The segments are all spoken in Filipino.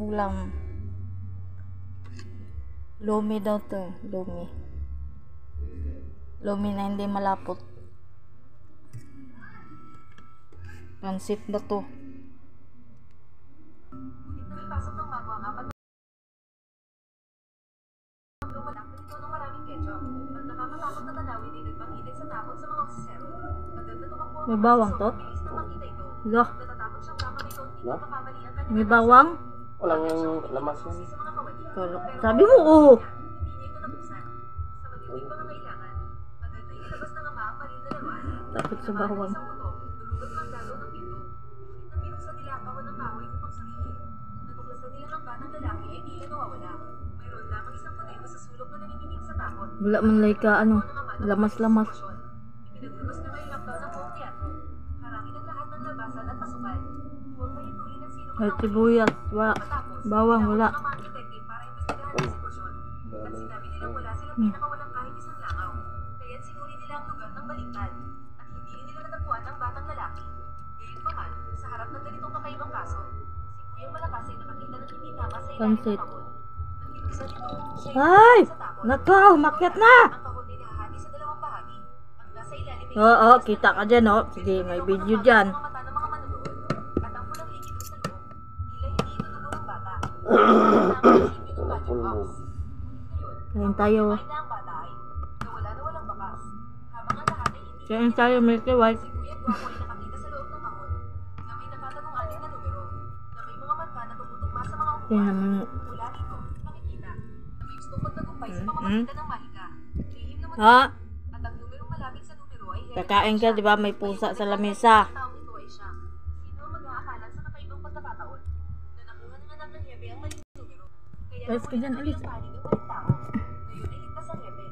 ulam. Lumi daw to eh. Lumi. Lumi na hindi malapot. Pansit ba to? Pasok ng mago ang apat na lumalak na ito ng maraming ketchup. At nakakatakot na tanawin ay nagpangitay sa takot sa mga officer. Maganda tumakbo ang May bawang to? bilis na makita ito. Lo. Natatakot siyang mamamay ito hindi makamali ang kanyang May bawang? Walang lamas yan. sa mga kawali. Sabi mo, oo. Hindi niya ito nabuksan. Sa matinding pangangailangan, maganda ilabas ng ama ang palil na laruan. Takot sa bawang. Isang buto, dulugot ng dalo ng pinto. Ngunit nang binuksan nila ang kahon ng kahoy upang suriin. Natuklasan nila ng batang lalaki ay tila nawawala. Mayroon lamang isang kuneho sa sulok na nanginginig sa takot. Wala man like ka, ano, lamas-lamas. Ipinagdugos na may lockdown ng buong teatro. Harangin ang lahat ng labasan at pasukan. Huwag pahintulin ng sino Kahit sibuyas, bawang, wala. Ang mga detective para imbestigahan ang sitwasyon. At sinabi nilang wala silang pinakawalang kahit isang langaw. Kaya't sinuri nila ang lugar ng baliktad. At hindi nila natagpuan ang batang lalaki. Gayunpaman, sa harap ng ganitong kakaibang kaso, si Kuyang Malakas ay nakakita ng hindi tama sa ilalim Pansit. ng kahon. Nang binuksan ito, siya Ay! sa takot. Nakaw, makyat na! Ang kahon ay nahahati sa dalawang bahagi. Ang nasa ilalim ay Oo, kita ka dyan, oh. Sige, may video dyan. Ang mata ng mga manunood at ang pulang likido sa loob. Tila hindi ito dugo ng bata. Kain tayo. Kumain na ang bata ay nawala na walang bakas. Habang ang lahat ay hindi Kain tayo, Milky White. si Kuya Guapo ay nakakita sa loob ng kahon na may nakatagong anim na numero na may mga marka na tumutugma sa mga Yan upuan. naman. Mula rito, nakikita na may gustong magtagumpay sa pamamagitan ng mahika. Lihim na Ha? at ang numerong malapit sa numero ay Kakain ka, di ba? May pusa sa lamesa. ang taong ito ay siya. Sino ang mag-aakala sa kakaibang pagkakataon na nakuha ng anak ng Hepe ang maling numero? Kaya Alis ka dyan, alis. ang panig ng maling tao. Ngayon ay ligtas ang Hepe.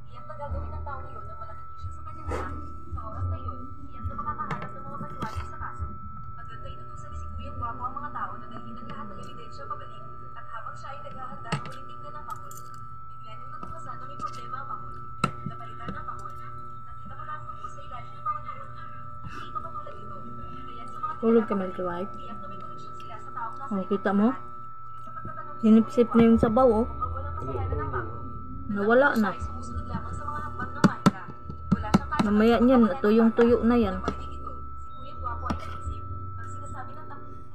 Iyak na gagawin ng tao ngayon ang malaking isyu sa kanyang anak. Sa oras na yun, iyak na makakahanap ng mga paliwanag sa kaso. Maganda inutusan ni si Kuya Guapo ang mga tao na dalhin ang lahat ng ebidensya pabalik. At habang siya ay naghahanda ng uling tingnan ng kahon, bigla niyang natuklasan na may problema ang kahon. Napalitan ng kahon. Nakita ko na ang tungkol sa ilalim ng mga kahon. Hindi ito katulad ito. Kaya sa mga Tulog ka, Milky White. tiyak na may koneksyon sila sa taong nasa Oh, kita mo? Ngunit sa pagtatanong Sinipsip na yung sabaw, oh. mukhang walang kasalanan ng mago. Nawala na. Siya ay sumusunod lamang sa mga hakbang ng mahika. Wala siyang kaya Mamaya niyan, tuyong-tuyo na yan. Nang marinig ito, si Kuya Guapo ay naisip. Ang sinasabi ng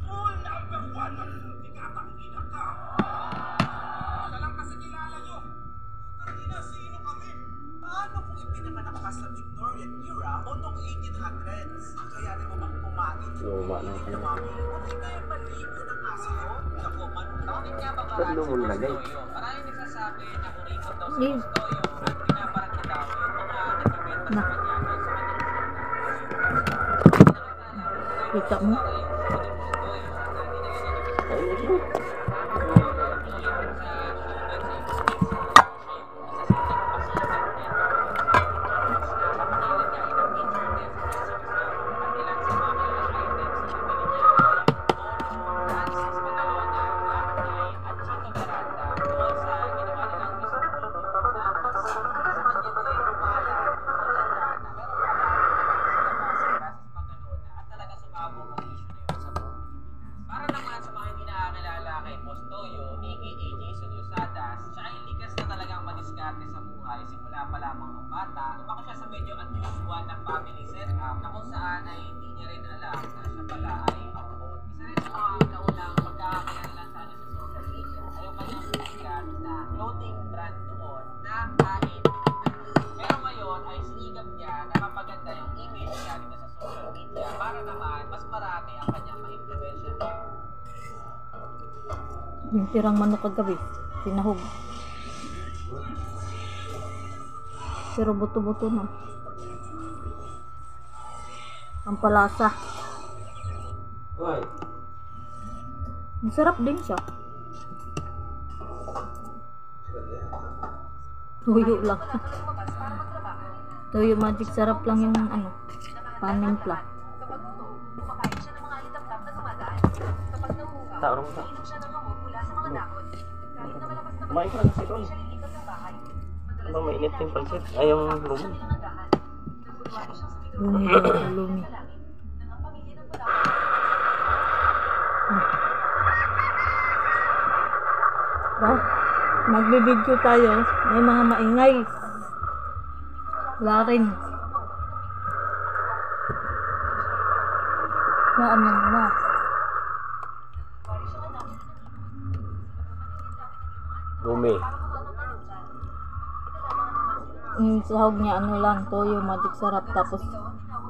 Rule number 1, tinatangina ka. Isa lang kasi kilala nyo. Tangina, sino kami? Paano kung ipinanganak ka sa Victorian era o noong 1800s? Kaya mo bang kumain? Luma na Hindi pala. mami. Hindi kayo maligo ng asido? Naku, man. Bakit nga ba Ba't paraan mo si mong Boss lagay? Toyo? Maraming nagsasabi na kuripot daw si Eh. Boss Toyo at pinaparat niya daw yung mga nagbibenta sa kanya doon sa Manila. Kita mo? Para naman sa mga hindi nakakilala kay Boss Toyo, aka Jason Lusadas, siya ay likas na talagang madiskarte sa buhay simula pa lamang ng bata. Lumaki siya sa medyo unusual na family setup na kung saan ay hindi niya rin alam na siya pala ay abroad. Isa rin sa mga naunang pagkakakilanlan sa kanya sa social media ay yung kanyang sikat na clothing brand noon na Kain. Pero ngayon ay sinigap niya na mapaganda yung image niya dito sa social media para naman mas marami ang kanyang ma-influensya. Yung tirang manok kagabi. Sinahog. Pero buto-buto na. Ang palasa. Ay, Masarap din siya. Tuyo lang. lumabas para magtrabaho. Tuyo magic, sarap lang yung ano, panimpla. Kapag gutom, kumakain siya ng mga alitap-tap na dumadaan. Kapag nauuhaw, Tao naman siya. iinom siya ng gamot mula sa mga dahon. Kahit na malakas na Kumain ka bagyo, lang kasi doon. hindi siya lilipat ng bahay. Madalas Ba, mainit ay yung pansit. ginagawa Ay, yung niya lumi. siya nilangagaan. Nagbubuhay siyang sa bidong Lumi, sa lumi. langit, nang ang pamilya ng Palawan magbibideo tayo, may mga maingay. Wala rin. Ano na. Lumi. Yung sahog niya ano lang, toyo, magic sarap. Tapos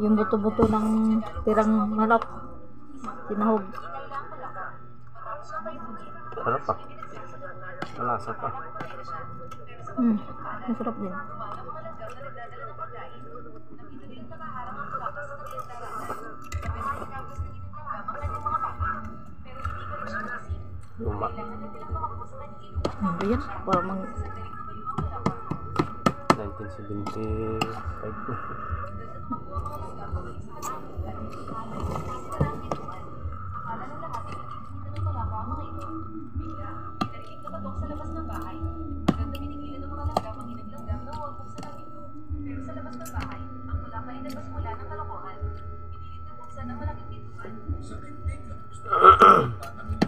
yung buto-buto ng tirang manok. Sinahog. Sarap pa. Malasa pa. Masarap din. Luma. Ano yan? Para mang... 1975.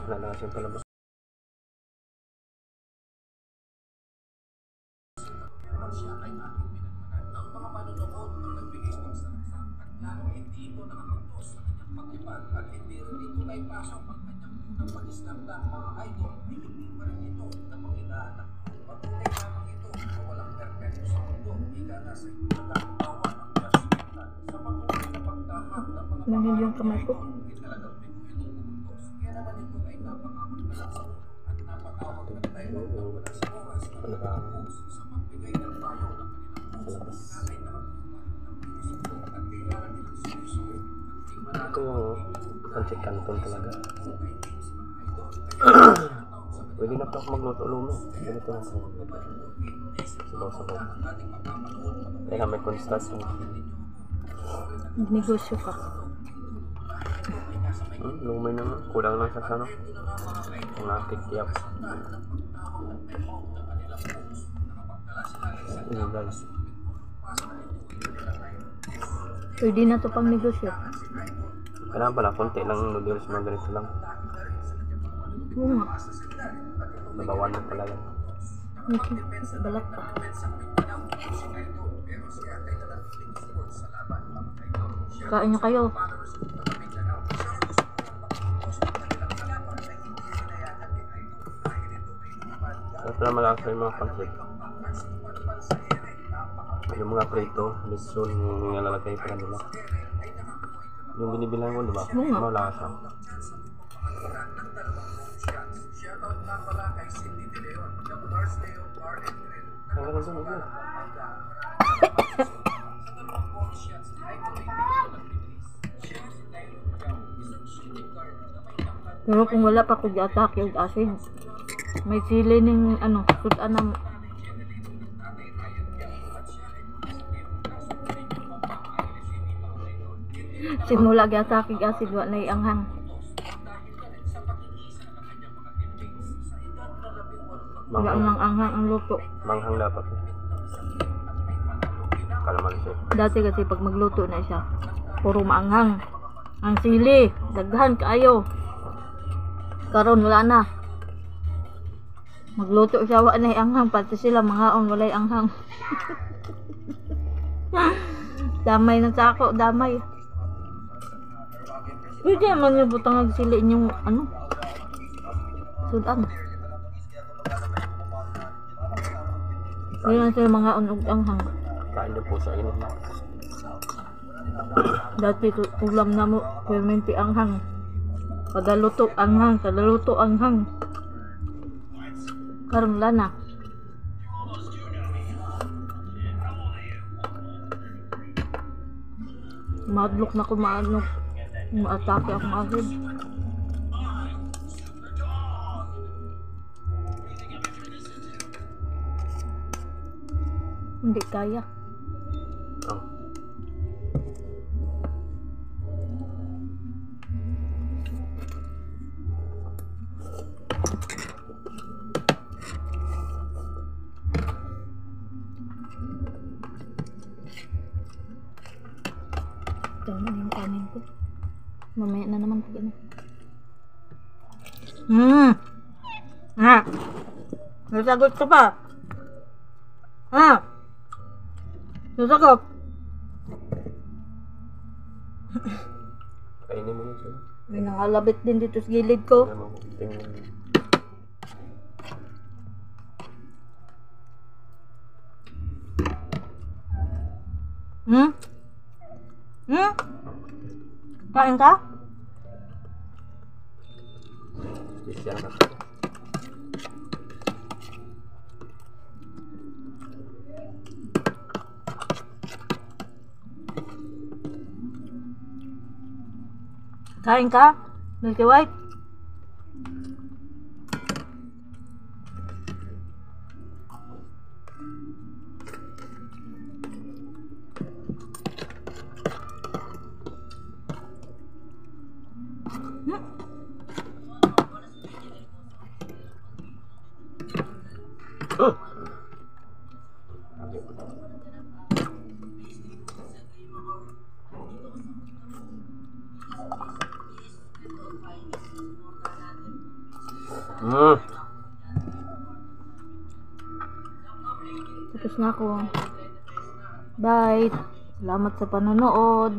Wala na kasi yung palabas. Siya ay aking pinagmanan. Ang mga manonood ang nagbigay ng saksak at lalo hindi ito nakapuntos sa kanyang paglipad at hindi rin ito naipasok ang kanyang unang pag-islam ng mga idol ay hindi pa rin ito na panginahanap. Pagtunay lamang ito na walang perpekto sa mundo, higa na sa ito nagkakatawan ang judgmental. Sa patuloy na pagtahak ng mga Nandiyan yung kamay ko. ay talagang biguhin ng pumuntos. Kaya naman ito ay napakawag na lang sa ulo at napakawag ng tayo na wala sa oras na nakapos sa pagbigay ng payo ng kanilang puso. Nanay nakatutupan ng puso at kailangan nilang sinusunod at di Ito yung pancit canton talaga. Pwede na pa ako magluto lumi. Ganito lang ako magluto. Sabaw-sabaw. Kaya na may cornstarch yun. Negosyo ka. Lumay naman. Kulang lang sa ano. Ang nakikiyak. Guys. Pwede na to pang negosyo. Kailangan pala, konti lang noodles, mga ganito lang. Oo nga. Nabawan na pala yan. Balat pa. Kain nyo kayo. Kaya pala malasa yung mga pancit. Yung mga prito, lechon, yung nilalagay pa nila. Yung binibilang ko, diba? Oo nga. Malasa. Ang ganda sa mga. Pero kung wala pa ko di-atake yung acid, may sili ng ano, sudan ng simula gi-atake yung acid, wala na ianghang. Wala nang anghang ang luto. Manghang dapat. Kalamansi. Dati kasi pag magluto na siya, puro maanghang. Ang sili, daghan kaayo. Karon wala na. Magluto siya, wala na anghang. Pati sila mangaon, wala anghang. Damay ng sako, damay. Pwede naman yung butang nagsili yung ano, sudan. Pwede naman sila mangaon og anghang. Kain din po sa init. Dati ulam na mo, permenti anghang. Kada luto anghang, kada luto anghang. Karon wala na. Madlok na ko maanok. Maatake akong acid. Hindi kaya. Oh. Ito na yung kanin ko. Mamaya na naman pag ano. Nasagot ka pa. Ha? Nasagot. Kainin mo yun siya. May nangalabit din dito sa gilid ko. Ano mo? Tingnan. Hmm? Hmm? Kain ka? Siya na. Kain ka? Milky White? Oh! Tapos na ako. Bye. Salamat sa panonood.